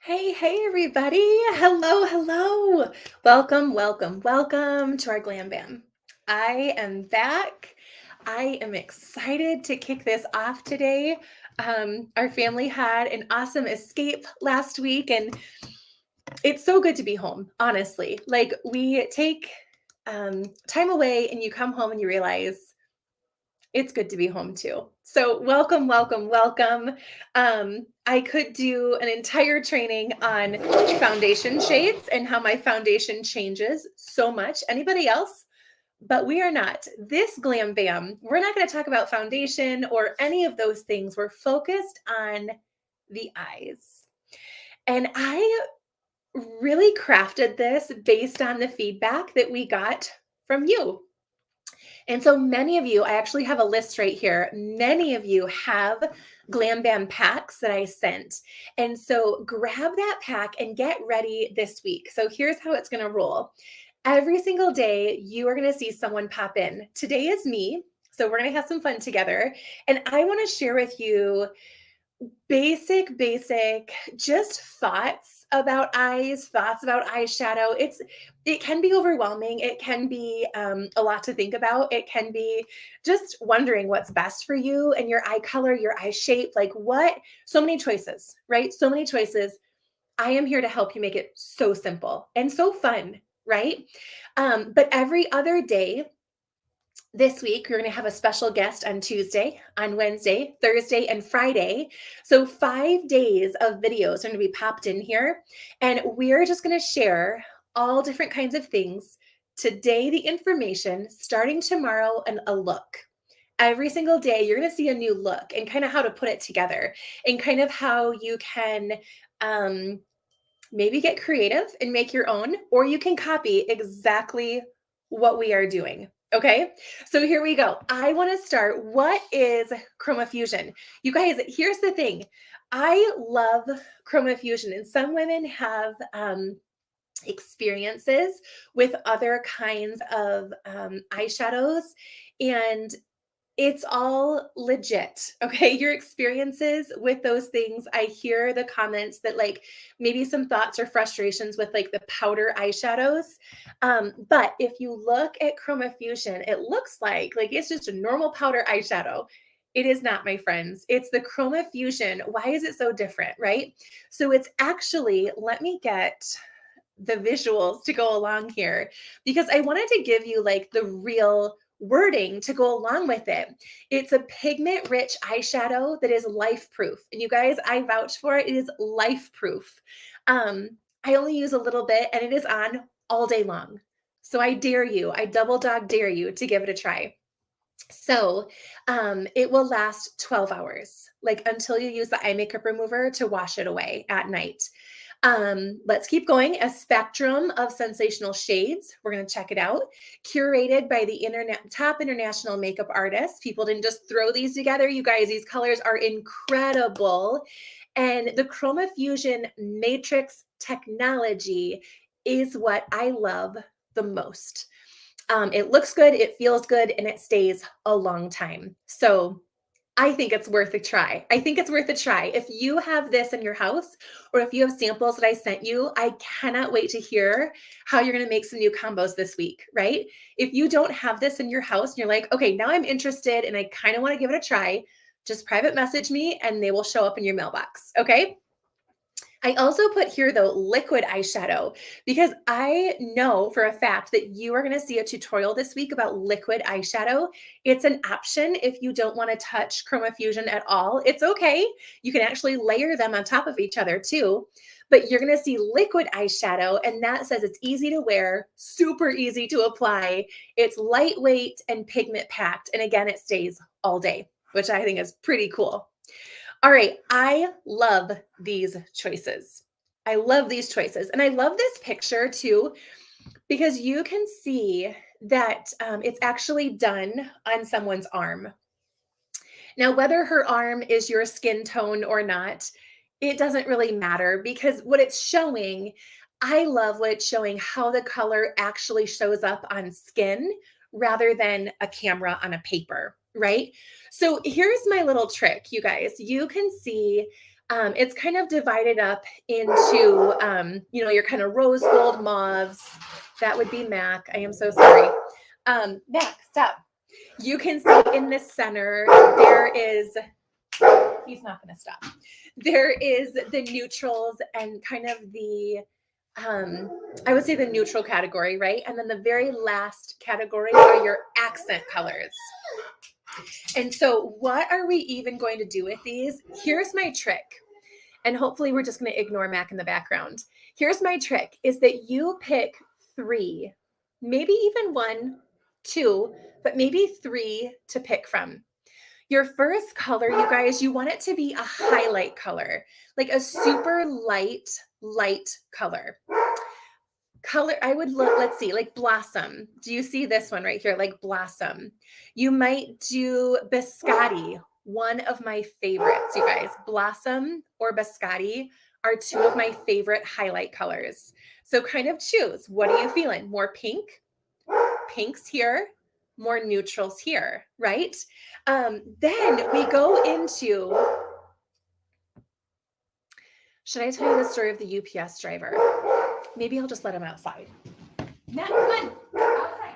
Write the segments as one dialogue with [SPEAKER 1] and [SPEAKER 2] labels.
[SPEAKER 1] Hey, everybody. Hello. Welcome to our Glam Bam. I am back. I am excited to kick this off today. Our family had an awesome escape last week, and it's so good to be home, honestly. Like, we take time away, and you come home and you realize it's good to be home too. So welcome. I could do an entire training on foundation shades and how my foundation changes so much. Anybody else? But we are not. This Glam Bam, we're not going to talk about foundation or any of those things. We're focused on the eyes. And I really crafted this based on the feedback that we got from you. And so many of you, I actually have a list right here. Many of you have Glam Bam packs that I sent. And so grab that pack and get ready this week. So here's how it's going to roll. Every single day, you are going to see someone pop in. Today is me. So we're going to have some fun together. And I want to share with you basic, just thoughts about eyes, thoughts about eyeshadow. It can be overwhelming. It can be a lot to think about. It can be just wondering what's best for you and your eye color, your eye shape, like what, so many choices, right? So many choices. I am here to help you make it so simple and so fun, right? But every other day, this week, we're going to have a special guest on Tuesday, on Wednesday, Thursday, and Friday. So 5 days of videos are going to be popped in here. And we're just going to share all different kinds of things. Today, the information, starting tomorrow, and a look. Every single day, you're going to see a new look and kind of how to put it together and kind of how you can maybe get creative and make your own, or you can copy exactly what we are doing. Okay, so here we go. I want to start. What is Chroma Fusion? You guys, here's the thing. I love Chroma Fusion, and some women have experiences with other kinds of eyeshadows, and it's all legit. Okay. Your experiences with those things. I hear the comments that like maybe some thoughts or frustrations with like the powder eyeshadows. But if you look at Chroma Fusion, it looks like it's just a normal powder eyeshadow. It is not, my friends. It's the Chroma Fusion. Why is it so different? Right. So it's actually, let me get the visuals to go along here because I wanted to give you like the real wording to go along with it. It's a pigment rich eyeshadow that is life proof. And you guys, I vouch for it. It is life proof. I only use a little bit and it is on all day long. So I dare you, I double dog dare you to give it a try. So it will last 12 hours, like until you use the eye makeup remover to wash it away at night. Let's keep going. A spectrum of sensational shades. We're going to check it out. Curated by the top international makeup artists. People didn't just throw these together. You guys, these colors are incredible. And the Chroma Fusion Matrix technology is what I love the most. It looks good, it feels good, and it stays a long time. So I think it's worth a try. I think it's worth a try. If you have this in your house or if you have samples that I sent you, I cannot wait to hear how you're going to make some new combos this week, right? If you don't have this in your house and you're like, okay, now I'm interested and I kind of want to give it a try, just private message me and they will show up in your mailbox. Okay. I also put here though liquid eyeshadow because I know for a fact that you are going to see a tutorial this week about liquid eyeshadow. It's an option if you don't want to touch Chroma Fusion at all. It's okay. You can actually layer them on top of each other too. But you're going to see liquid eyeshadow and that says it's easy to wear, super easy to apply. It's lightweight and pigment packed. And again, it stays all day, which I think is pretty cool. All right, I love these choices. I love these choices. And I love this picture too, because you can see that it's actually done on someone's arm. Now, whether her arm is your skin tone or not, it doesn't really matter because what it's showing, I love what it's showing how the color actually shows up on skin rather than a camera on a paper, right? So here's my little trick, you guys. You can see It's kind of divided up into, your kind of rose gold mauves. That would be Mac. I am so sorry. Mac, stop. You can see in the center, there is, he's not going to stop. There is the neutrals and kind of the, I would say the neutral category, right? And then the very last category are your accent colors. And so what are we even going to do with these? Here's my trick. And hopefully we're just going to ignore Mac in the background. Here's my trick is that you pick 3, maybe even 1, 2, but maybe 3 to pick from. Your first color, you guys, you want it to be a highlight color, like a super light color. I would look, let's see, like blossom. Do you see this one right here? Like blossom. You might do biscotti, one of my favorites, you guys. Blossom or biscotti are 2 of my favorite highlight colors. So kind of choose. What are you feeling? More pink? Pinks here, more neutrals here, right? Then we go into, should I tell you the story of the UPS driver? Maybe I'll just let him outside. Matt, come on. Outside.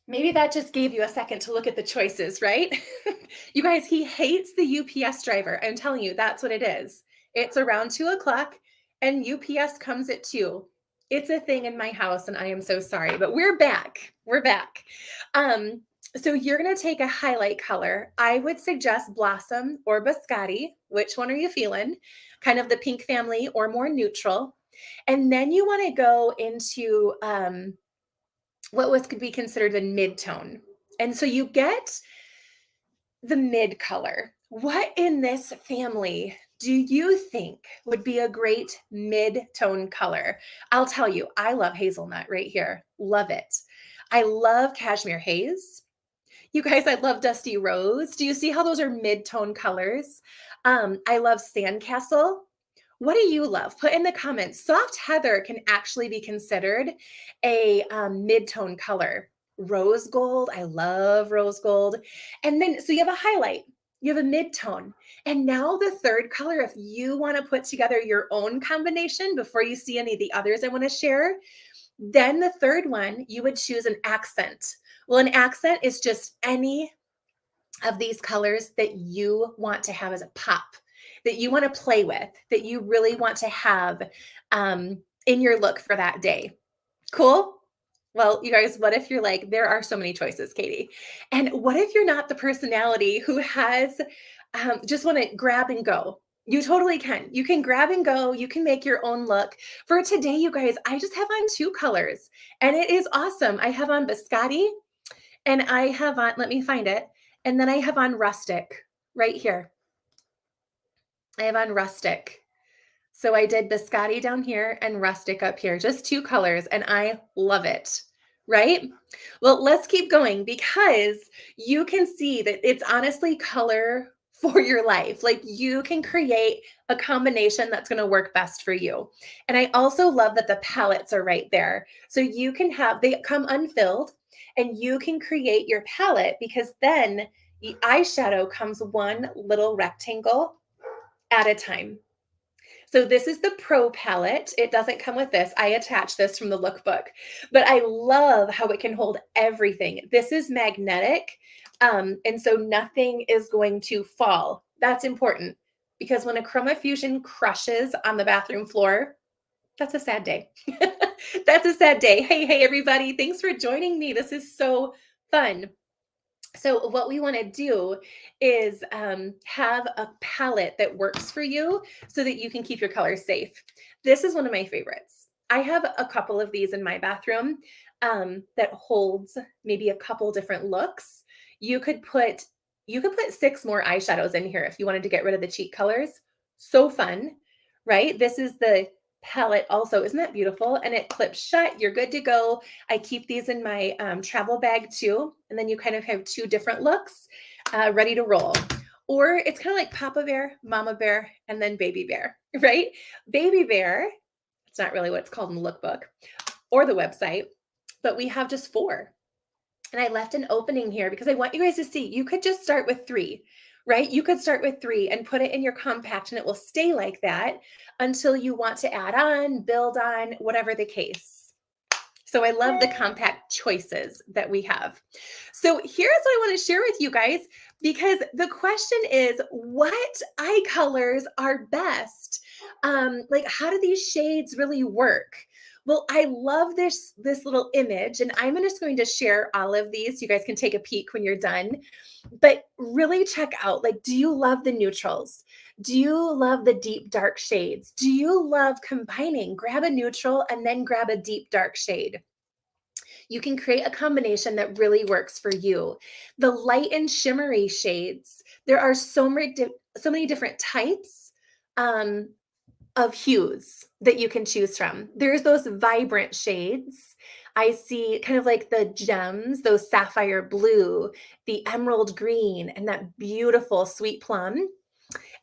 [SPEAKER 1] Maybe that just gave you a second to look at the choices, right? You guys, he hates the UPS driver. I'm telling you, that's what it is. It's around 2:00 and UPS comes at 2. It's a thing in my house and I am so sorry, but we're back. We're back. So you're going to take a highlight color. I would suggest blossom or biscotti. Which one are you feeling? Kind of the pink family or more neutral. And then you want to go into what could be considered the mid-tone. And so you get the mid color. What in this family do you think would be a great mid-tone color? I'll tell you, I love hazelnut right here. Love it. I love cashmere haze. You guys, I love dusty rose. Do you see how those are mid-tone colors? I love sandcastle. What do you love? Put in the comments. Soft heather can actually be considered a mid-tone color. Rose gold, I love rose gold. And then, so you have a highlight, you have a mid-tone. And now the third color, if you want to put together your own combination before you see any of the others I want to share, then the third one, you would choose an accent. Well, an accent is just any of these colors that you want to have as a pop, that you want to play with, that you really want to have in your look for that day. Cool? Well, you guys, what if you're like, there are so many choices, Katie? And what if you're not the personality who has just want to grab and go? You totally can. You can grab and go. You can make your own look. For today, you guys, I just have on 2 colors and it is awesome. I have on biscotti and I have on, let me find it. And then I have on rustic right here. I have on rustic. So I did biscotti down here and rustic up here, just 2 colors, and I love it, right? Well, let's keep going because you can see that it's honestly color for your life. Like you can create a combination that's going to work best for you. And I also love that the palettes are right there. So you can have, they come unfilled and you can create your palette because then the eyeshadow comes one little rectangle at a time. So this is the Pro palette. It doesn't come with this. I attached this from the lookbook, but I love how it can hold everything. This is magnetic, and so nothing is going to fall. That's important because when a Chroma Fusion crushes on the bathroom floor, that's a sad day. That's a sad day. Hey, everybody. Thanks for joining me. This is so fun. So what we want to do is have a palette that works for you so that you can keep your colors safe. This is one of my favorites. I have a couple of these in my bathroom that holds maybe a couple different looks. You could put 6 more eyeshadows in here if you wanted to get rid of the cheek colors. So fun, right? This is the palette also. Isn't that beautiful? And it clips shut. You're good to go. I keep these in my travel bag too. And then you kind of have 2 different looks ready to roll. Or it's kind of like Papa Bear, Mama Bear, and then Baby Bear, right? Baby Bear, it's not really what it's called in the lookbook or the website. but we have just 4. And I left an opening here because I want you guys to see, you could just start with 3, right? You could start with 3 and put it in your compact and it will stay like that until you want to add on, build on, whatever the case. So I love the compact choices that we have. So here's what I want to share with you guys, because the question is, what eye colors are best? Like, how do these shades really work? Well, I love this little image, and I'm just going to share all of these so you guys can take a peek when you're done. But really check out, like, do you love the neutrals? Do you love the deep dark shades? Do you love combining? Grab a neutral and then grab a deep dark shade. You can create a combination that really works for you. The light and shimmery shades, there are so many different types of hues that you can choose from. There's those vibrant shades. I see kind of like the gems, those sapphire blue, the emerald green, and that beautiful sweet plum.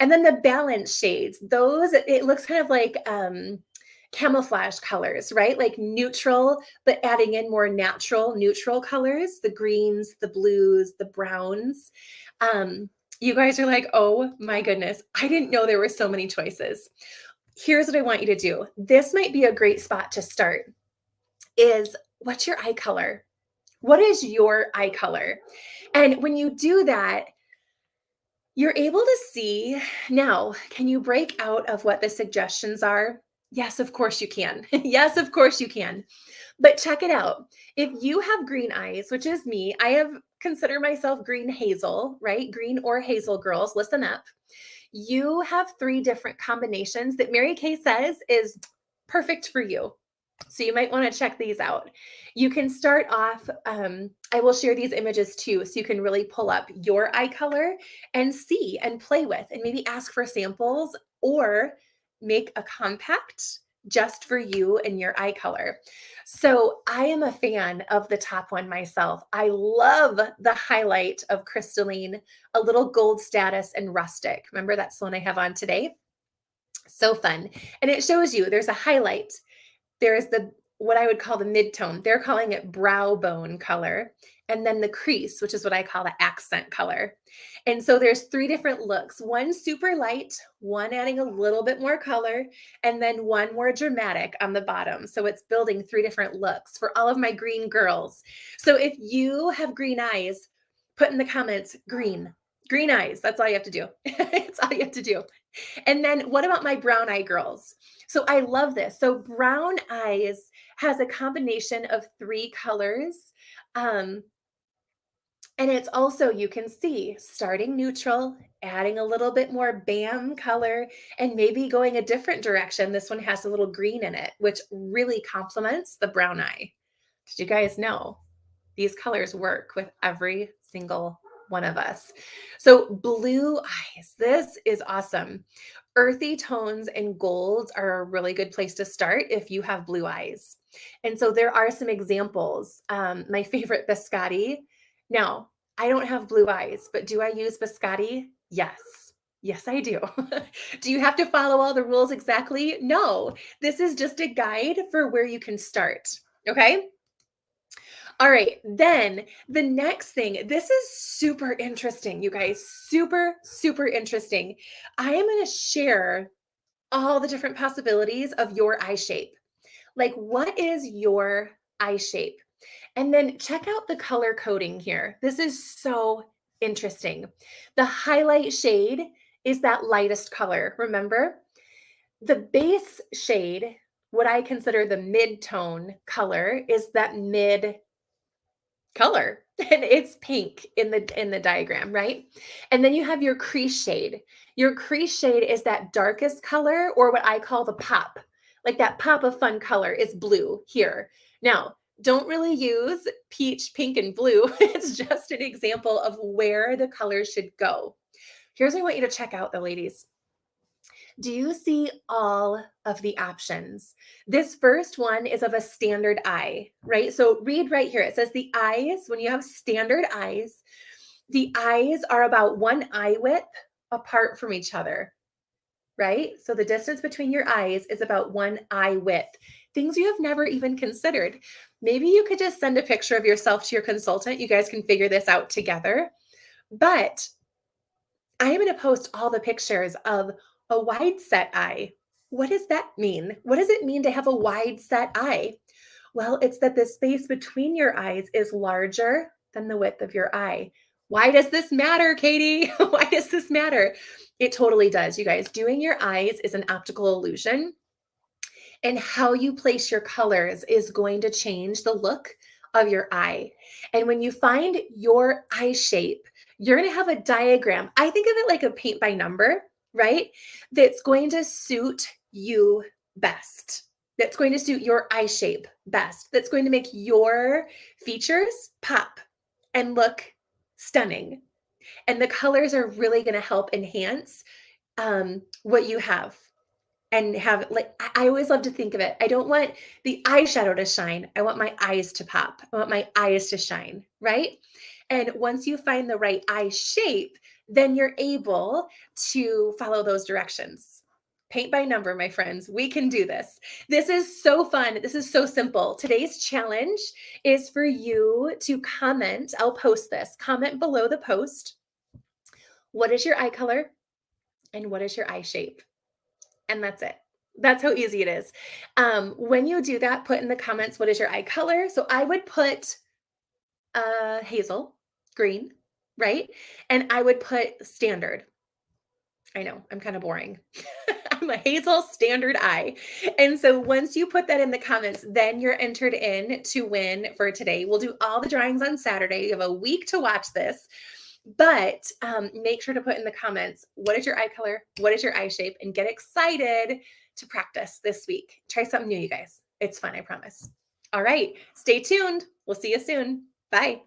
[SPEAKER 1] And then the balance shades, those, it looks kind of like camouflage colors, right? Like neutral, but adding in more natural neutral colors, the greens, the blues, the browns. You guys are like, oh my goodness, I didn't know there were so many choices. Here's what I want you to do. This might be a great spot to start is, what's your eye color? What is your eye color? And when you do that, you're able to see now, can you break out of what the suggestions are? Yes, of course you can. Yes, of course you can. But check it out. If you have green eyes, which is me, I have consider myself green hazel, right? Green or hazel girls, listen up. You have 3 different combinations that Mary Kay says is perfect for you. So you might want to check these out. You can start off, I will share these images too, so you can really pull up your eye color and see and play with, and maybe ask for samples or make a compact just for you and your eye color. So I am a fan of the top one myself. I love the highlight of crystalline, a little gold status, and rustic. Remember, that's the one I have on today. So fun. And it shows you there's a highlight. There's what I would call the mid-tone. They're calling it brow bone color. And then the crease, which is what I call the accent color. And so there's 3 different looks. One super light, one adding a little bit more color, and then one more dramatic on the bottom. So it's building 3 different looks for all of my green girls. So if you have green eyes, put in the comments, green eyes. That's all you have to do. It's all you have to do. And then what about my brown eye girls? So I love this. So brown eyes has a combination of 3 colors. And it's also, you can see, starting neutral, adding a little bit more bam color, and maybe going a different direction. This one has a little green in it, which really complements the brown eye. Did you guys know these colors work with every single one of us? So blue eyes, this is awesome. Earthy tones and golds are a really good place to start if you have blue eyes. And so there are some examples. My favorite, biscotti. Now, I don't have blue eyes, but do I use biscotti? Yes. Yes, I do. Do you have to follow all the rules exactly? No. This is just a guide for where you can start. Okay. All right, then the next thing, this is super interesting, you guys, super, super interesting. I am going to share all the different possibilities of your eye shape. Like, what is your eye shape? And then check out the color coding here. This is so interesting. The highlight shade is that lightest color, remember? The base shade, what I consider the mid-tone color, is that mid color, and it's pink in the diagram, right? And then you have your crease shade. Your crease shade is that darkest color, or what I call the pop. Like that pop of fun color is blue here. Now, don't really use peach, pink, and blue. It's just an example of where the colors should go. Here's what I want you to check out though, ladies. Do you see all of the options? This first one is of a standard eye, right? So read right here. It says the eyes, when you have standard eyes, the eyes are about 1 eye width apart from each other, right? So the distance between your eyes is about one eye width. Things you have never even considered. Maybe you could just send a picture of yourself to your consultant. You guys can figure this out together. But I am going to post all the pictures of a wide set eye. What does that mean? What does it mean to have a wide set eye? Well, it's that the space between your eyes is larger than the width of your eye. Why does this matter, Katie? Why does this matter? It totally does, you guys. Doing your eyes is an optical illusion, and how you place your colors is going to change the look of your eye. And when you find your eye shape, you're going to have a diagram. I think of it like a paint by number, right? That's going to suit you best. That's going to suit your eye shape best. That's going to make your features pop and look stunning. And the colors are really going to help enhance what you have, and have, like, I always love to think of it. I don't want the eyeshadow to shine. I want my eyes to pop. I want my eyes to shine, right? And once you find the right eye shape, then you're able to follow those directions. Paint by number, my friends. We can do this. This is so fun. This is so simple. Today's challenge is for you to comment. I'll post this. Comment below the post. What is your eye color? And what is your eye shape? And that's it. That's how easy it is. When you do that, put in the comments, what is your eye color? So I would put hazel, green, right? And I would put standard. I know, I'm kind of boring. I'm a hazel standard eye. And so once you put that in the comments, then you're entered in to win for today. We'll do all the drawings on Saturday. You have a week to watch this. But make sure to put in the comments, what is your eye color? What is your eye shape? And get excited to practice this week. Try something new, you guys. It's fun, I promise. All right, stay tuned. We'll see you soon. Bye.